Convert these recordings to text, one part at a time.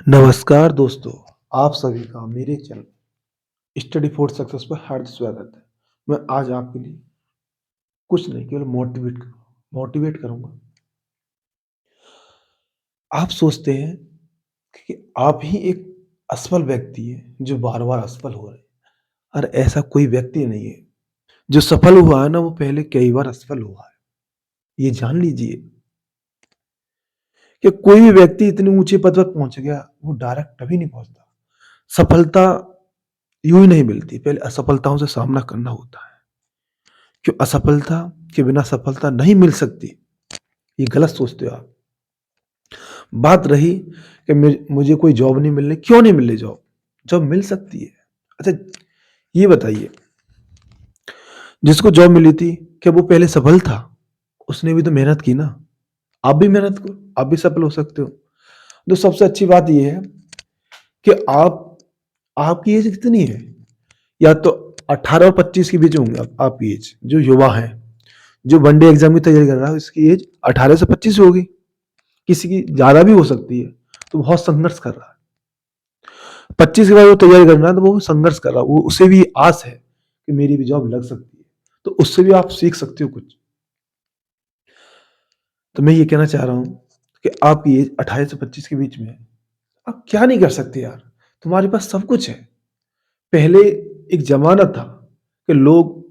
नमस्कार दोस्तों, आप सभी का मेरे चैनल स्टडी फॉर सक्सेस पर हार्दिक स्वागत है। मैं आज आपके लिए कुछ नहीं केवल मोटिवेट करूँगा। आप सोचते हैं कि आप ही एक असफल व्यक्ति हैं जो बार-बार असफल हो रहे हैं और ऐसा कोई व्यक्ति नहीं है। जो सफल हुआ है ना वो पहले कई बार असफल हुआ है। ये जान लीजिए कि कोई भी व्यक्ति इतने ऊँचे पद पर पहुँच गया, वो डायरेक्ट कभी नहीं पहुँचता। सफलता यूँ ही नहीं मिलती, पहले असफलताओं से सामना करना होता है। क्यों असफलता के बिना सफलता नहीं मिल सकती, ये गलत सोचते हो आप। बात रही कि मुझे कोई जॉब नहीं मिल रही, क्यों नहीं मिल रही जॉब? जॉब मिल सकती है। अच्छा, ये बताइए, जिसको जॉब मिली थी, क्या वो पहले सफल था? उसने भी तो मेहनत की ना। आप भी मेहनत करो, आप भी सफल हो सकते हो। तो सबसे अच्छी बात ये है कि आपकी एज कितनी है? या तो 18 और 25 के बीच होंगे आपकी एज, जो युवा है, जो वनडे एग्जाम की तैयारी कर रहा है, उसकी एज 18 से 25 होगी। किसी की ज़्यादा भी हो सकती है, तो बहुत संघर्ष कर रहा है। 25 के बाद वो तैयारी करना है, तो वो संघर्ष कर रहा है, वो उसे भी आस है कि मेरी भी जॉब लग सकती है, तो उससे भी आप सीख सकते हो कुछ। तो मैं ये कहना चाह रहा हूँ कि आपकी एज 28 से 25 के बीच में है, आप क्या नहीं कर सकते यार, तुम्हारे पास सब कुछ है। पहले एक ज़माना था कि लोग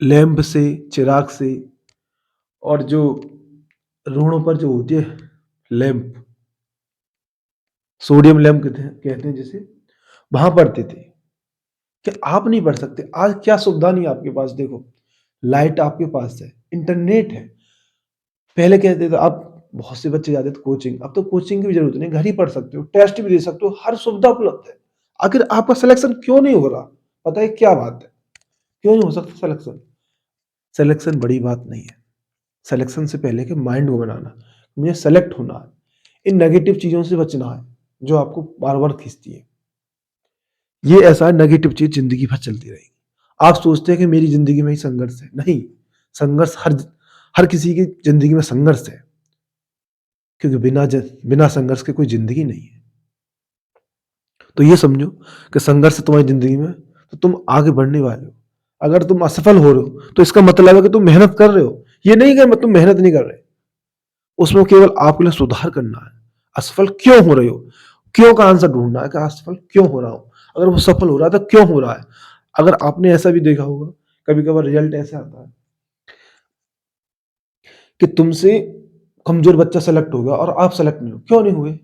लैंप से, चिराग से और जो रोडों पर जो होती है लैंप, सोडियम लैंप कहते हैं जिसे, वहाँ पढ़ते थे। क्या आप नहीं पढ़ सकते? आज क्या सुविधा नहीं है आपके पास, देखो, लाइट आपके पास है, इंटरनेट है। पहले कहते थे आप, बहुत से बच्चे जाते थे कोचिंग, अब तो कोचिंग की भी ज़रूरत नहीं, घर ही पढ़ सकते हो, टेस्ट भी दे सकते हो, हर सुविधा उपलब्ध है। आखिर आपका सिलेक्शन क्यों नहीं हो रहा? पता है क्या बात है? क्यों नहीं हो सकता सिलेक्शन? सिलेक्शन बड़ी बात नहीं है। सिलेक्शन से पहले के माइंड को बनाना, मुझे सेलेक्ट होना है। इन नेगेटिव चीज़ों से बचना है, जो आपको बार-बार खींचती है। ये ऐसा नेगेटिव चीज़ ज़िंदगी भर चलती रहेगी। आप सोचते हैं कि मेरी ज़िंदगी में ही संघर्ष है, नहीं, संघर्ष हर हर किसी की ज़िंदगी में संघर्ष है, क्योंकि बिना संघर्ष के कोई ज़िंदगी नहीं है। तो ये समझो कि संघर्ष है तुम्हारी ज़िंदगी में, तो तुम आगे बढ़ने वाले हो। अगर तुम असफल हो रहे हो, तो इसका मतलब है कि तुम मेहनत कर रहे हो। ये नहीं कि तुम मेहनत नहीं कर रहे, उसमें केवल आपके लिए सुधार करना है। असफल क्यों हो रहे हो? क्यों का आंसर ढूँढना है कि असफल क्यों हो रहा हूँ? अगर वो सफल हो रहा है, तो क्यों हो रहा है? अगर आपने ऐसा भी देखा होगा, कभी-कभार रिजल्ट ऐसा आता है कि तुमसे कमज़ोर बच्चा सेलेक्ट हो गया और आप सेलेक्ट नहीं हुए। क्यों नहीं हुए?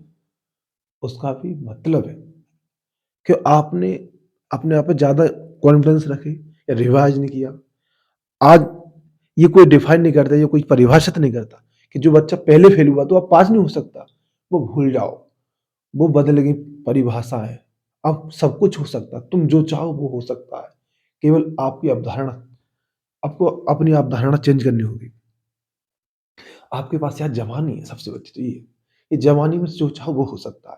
उसका भी मतलब है कि आपने अपने आप पे ज़्यादा कॉन्फिडेंस रखे या रिवाइज़ नहीं किया। आज ये कोई डिफाइन नहीं करता, ये कोई परिभाषित नहीं करता कि जो बच्चा पहले फेल हुआ तो अब पास नहीं हो सकता। वो भूल जाओ, वो बदल गई परिभाषा है। अब सब कुछ हो सकता है, तुम जो चाहो वो हो सकता है। केवल आपकी अवधारणा, आपको अपनी अवधारणा चेंज करनी होगी। आपके पास यार जवानी है, सबसे बड़ी तो ये है। ये जवानी में जो चाहो वो हो सकता है।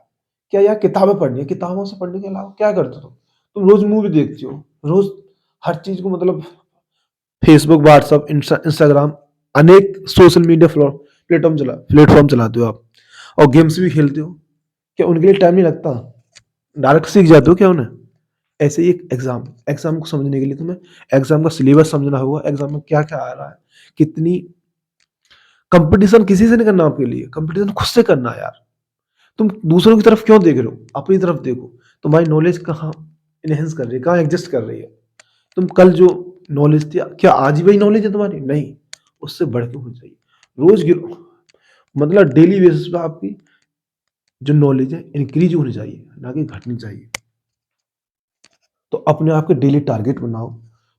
क्या यार किताबें पढ़नी है, किताबों से पढ़ने के अलावा क्या करते हो तुम? तुम रोज़ मूवी देखती हो, रोज़ हर चीज़ को मतलब फेसबुक, व्हाट्सएप, इंस्टाग्राम, अनेक सोशल मीडिया प्लेटफ़ॉर्म चलाते हो आप, और गेम्स भी खेलते हो। क्या उनके लिए टाइम नहीं लगता? डायरेक्ट सीख जाते हो क्या उन्हें? ऐसे ही एक एग्ज़ाम को समझने के लिए तुम्हें एग्ज़ाम का सिलेबस समझना होगा, एग्ज़ाम में क्या-क्या आ रहा है, कितनी कंपटीशन किसी से नहीं करना आपके लिए, कंपटीशन खुद से करना है यार। तुम दूसरों की तरफ क्यों देख रहे हो? अपनी तरफ देखो। तुम्हारी नॉलेज कहाँ एनहांस कर रही है, कहाँ एग्ज़िस्ट कर रही है? तुम कल जो नॉलेज थी, क्या आज ही वही नॉलेज है तुम्हारी? नहीं, उससे बढ़ के होनी चाहिए। रोज़ गिरो, मतलब डेली बेसिस पे आपकी जो नॉलेज है इंक्रीज़ होनी चाहिए, ना कि घटनी चाहिए। तो अपने आप के डेली टारगेट बनाओ।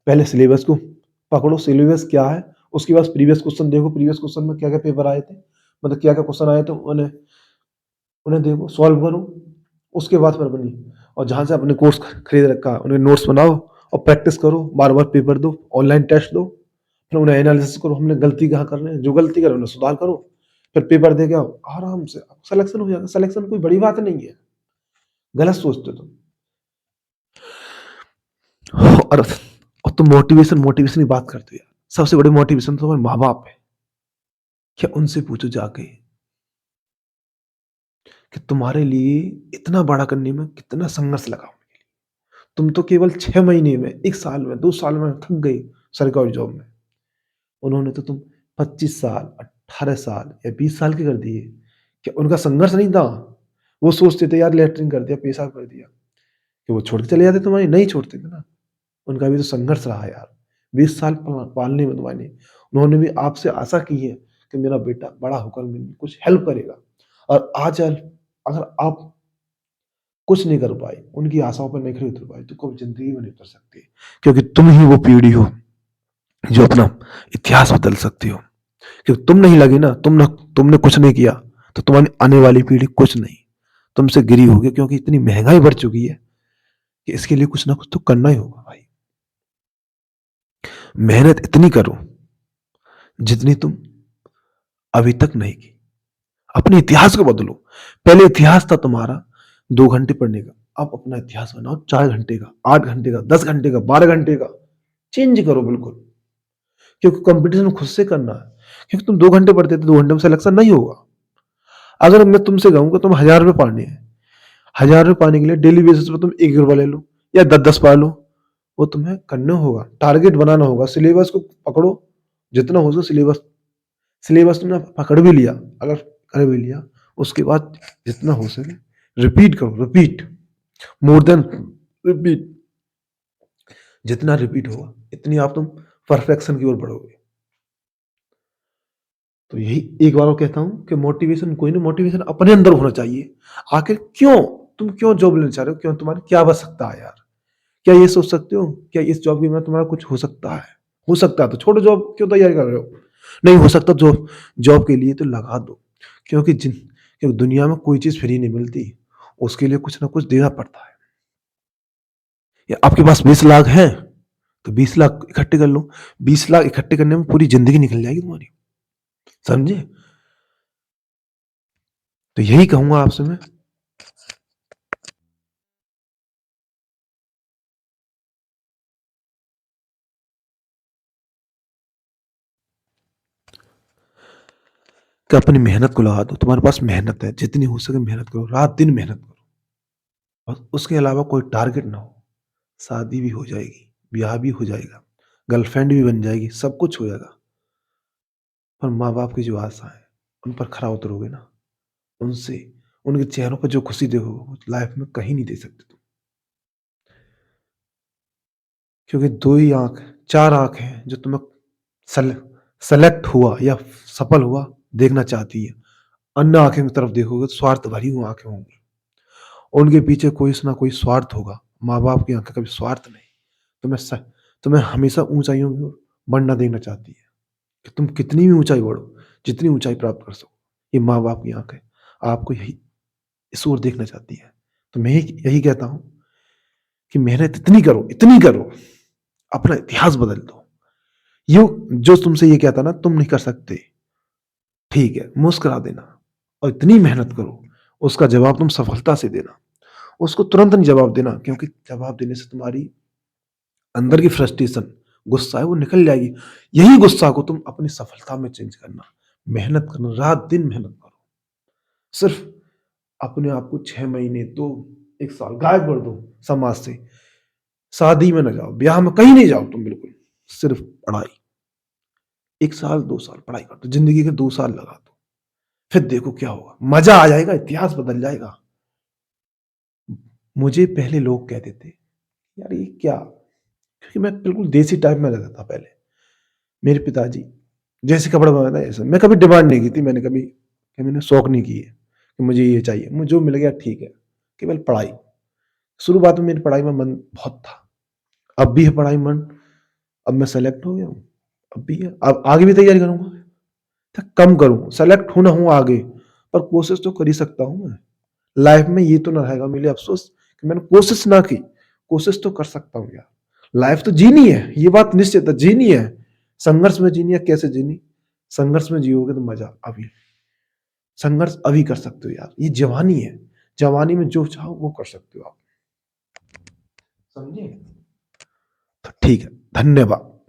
पहले सिलेबस को पकड़ो, सिलेबस क्या है, उसके बाद प्रीवियस क्वेश्चन देखो, प्रीवियस क्वेश्चन में क्या-क्या पेपर आए थे, मतलब क्या-क्या क्वेश्चन आए थे, उन्हें उन्हें देखो, सॉल्व करो, उसके बाद फिर बनी, और जहाँ से आपने कोर्स खरीद रखा है, उन्हें नोट्स बनाओ और प्रैक्टिस करो, बार-बार पेपर दो, ऑनलाइन टेस्ट दो, फिर उन्हें एनालिसिस करो, हमने गलती कहाँ कर रहे हैं, जो गलती कर रहे हैं उन्हें सुधार करो, फिर पेपर दे के आओ, आराम से सिलेक्शन हो जाएगा। सिलेक्शन कोई बड़ी बात नहीं है, गलत सोचते हो तुम। और तुम मोटिवेशन की बात करते हो यार, सबसे बड़ी मोटिवेशन तो तुम्हारे माँ-बाप है। क्या उनसे पूछो जाके कि तुम्हारे लिए इतना बड़ा करने में कितना संघर्ष लगा उनके लिए। तुम तो केवल 6 महीने में, 1 साल में, 2 साल में थक गए सरकारी जॉब में। उन्होंने तो तुम 25 साल, 18 साल या 20 साल के कर दिए। क्या उनका संघर्ष नहीं था? वो सोचते थे यार लैट्रिन कर दिया, पेशाब कर दिया, कि वो छोड़ के चले जाते तुम्हारी? नहीं छोड़ते थे ना। उनका भी तो संघर्ष रहा यार। 20 साल पालने में तुम्हारे, उन्होंने भी आपसे आशा की है कि मेरा बेटा बड़ा होकर मेरी कुछ हेल्प करेगा। और आज अगर आप कुछ नहीं कर पाए, उनकी आशाओं पर नहीं खड़े उतर पाए, तो कभी जिंदगी में नहीं उतर सकते। क्योंकि तुम ही वो पीढ़ी हो जो अपना इतिहास बदल सकती हो। क्योंकि तुम नहीं लगे ना, तुमने कुछ नहीं किया, तो तुम्हारी आने वाली पीढ़ी कुछ नहीं तुमसे गिरी होगी। क्योंकि इतनी महंगाई बढ़ चुकी है कि इसके लिए कुछ ना कुछ तो करना ही होगा भाई। मेहनत इतनी करो जितनी तुम अभी तक नहीं की। अपने इतिहास को बदलो। पहले इतिहास था तुम्हारा 2 घंटे पढ़ने का, अब अपना इतिहास बनाओ 4 घंटे का, 8 घंटे का, 10 घंटे का, 12 घंटे का। चेंज करो बिल्कुल। क्योंकि कंपटीशन खुद से करना है। क्योंकि तुम 2 घंटे पढ़ते थे, 2 घंटे में सिलेक्शन नहीं होगा। अगर मैं तुमसे कहूँ कि तुम 1000 रुपये पाने हैं, 1000 रुपये पाने के लिए डेली बेसिस पर तुम 1 रुपया ले लो या 10-10 पा लो, वो तुम्हें करना होगा। टारगेट बनाना होगा। सिलेबस को पकड़ो, जितना हो सके सिलेबस। सिलेबस तुमने पकड़ भी लिया, अगर कर भी लिया, उसके बाद जितना हो सके रिपीट करो। Repeat, more than repeat. जितना रिपीट होगा इतनी आप तुम परफेक्शन की ओर बढ़ोगे। तो यही एक बार और कहता हूं कि मोटिवेशन कोई नहीं, मोटिवेशन अपने अंदर होना चाहिए। आखिर तुम क्यों जॉब लेना चाह रहे हो? क्यों? तुम्हारी क्या बच सकता है यार? क्या ये सोच सकते हो क्या इस जॉब के बिना तुम्हारा कुछ हो सकता है? हो सकता है तो छोड़ो जॉब, क्यों तैयारी कर रहे हो? नहीं हो सकता जॉब, जॉब के लिए तो लगा दो। क्योंकि दुनिया में कोई चीज फ्री नहीं मिलती, उसके लिए कुछ ना कुछ देना पड़ता है। या आपके पास 20 लाख है तो 20 लाख इकट्ठे कर लो। 20 लाख इकट्ठे करने में पूरी जिंदगी निकल जाएगी तुम्हारी। समझे? तो यही कहूंगा आपसे मैं। कि अपनी मेहनत को लगा दो। तुम्हारे पास मेहनत है, जितनी हो सके मेहनत करो, रात दिन मेहनत करो। और उसके अलावा कोई टारगेट ना हो। शादी भी हो जाएगी, ब्याह भी हो जाएगा, गर्लफ्रेंड भी बन जाएगी, सब कुछ हो जाएगा। पर माँ बाप की जो आशा है उन पर खरा उतरोगे ना, उनसे, उनके चेहरों पर जो खुशी देखोगे वो लाइफ में कहीं नहीं दे सकते तुम। क्योंकि 2 ही आंख, 4 आंख हैं जो तुम्हें सेलेक्ट हुआ या सफल हुआ देखना चाहती है। अन्य आंखें की तरफ देखोगे तो स्वार्थ भरी हुई आंखें होंगी। उनके पीछे कोई ना कोई स्वार्थ होगा। माँ बाप की आंखें कभी स्वार्थ नहीं। तुम्हें हमेशा ऊंचाइयों की ओर बढ़ना देखना चाहती है कि तुम कितनी भी ऊंचाई बढ़ो, जितनी ऊंचाई प्राप्त कर सको। ये माँ बाप की आंखें आपको यही इस ओर देखना चाहती है। तो मैं यही कहता हूं कि मेहनत इतनी करो, अपना इतिहास बदल दो। ये जो तुमसे ये कहता ना तुम नहीं कर सकते, ठीक है, मुस्कुरा देना और इतनी मेहनत करो, उसका जवाब तुम सफलता से देना। उसको तुरंत नहीं जवाब देना, क्योंकि जवाब देने से तुम्हारी अंदर की फ्रस्ट्रेशन, गुस्सा है वो निकल जाएगी। यही गुस्सा को तुम अपनी सफलता में चेंज करना। मेहनत करना, रात दिन मेहनत करो। सिर्फ अपने आप को 6 महीने तो 1 साल गायब कर दो समाज से। शादी में ना जाओ, ब्याह में कहीं नहीं जाओ तुम, बिल्कुल सिर्फ पढ़ाई। 1 साल 2 साल पढ़ाई कर दो, जिंदगी के 2 साल लगा दो, फिर देखो क्या होगा। मजा आ जाएगा, इतिहास बदल जाएगा। मुझे पहले लोग कहते थे यार ये क्या, क्योंकि मैं बिल्कुल देसी टाइप में रहता था पहले। मेरे पिताजी जैसे कपड़ा बनाता है ऐसा, मैं कभी डिमांड नहीं की थी। मैंने शौक नहीं की है कि मुझे ये चाहिए, मुझे जो मिल गया ठीक है। केवल पढ़ाई। शुरुआत में मेरी पढ़ाई में मन बहुत था, अब भी है पढ़ाई में मन। अब मैं सेलेक्ट हो गया हूँ, अब भी है, अब आगे भी तैयारी करूंगा। तो कम करूँ, सेलेक्ट होना हूँ आगे, पर कोशिश तो कर ही सकता हूँ मैं। लाइफ में ये तो ना रहेगा मेरे लिए अफसोस कि मैंने कोशिश ना की। कोशिश तो कर सकता हूँ यार। लाइफ तो जीनी है, ये बात निश्चित है, जीनी है। संघर्ष में जीनी है। कैसे जीनी? संघर्ष में जियोगे तो मजा अभी, संघर्ष अभी कर सकते हो यार। ये जवानी है, जवानी में जो चाहो वो कर सकते हो आप। समझे? तो ठीक है, धन्यवाद।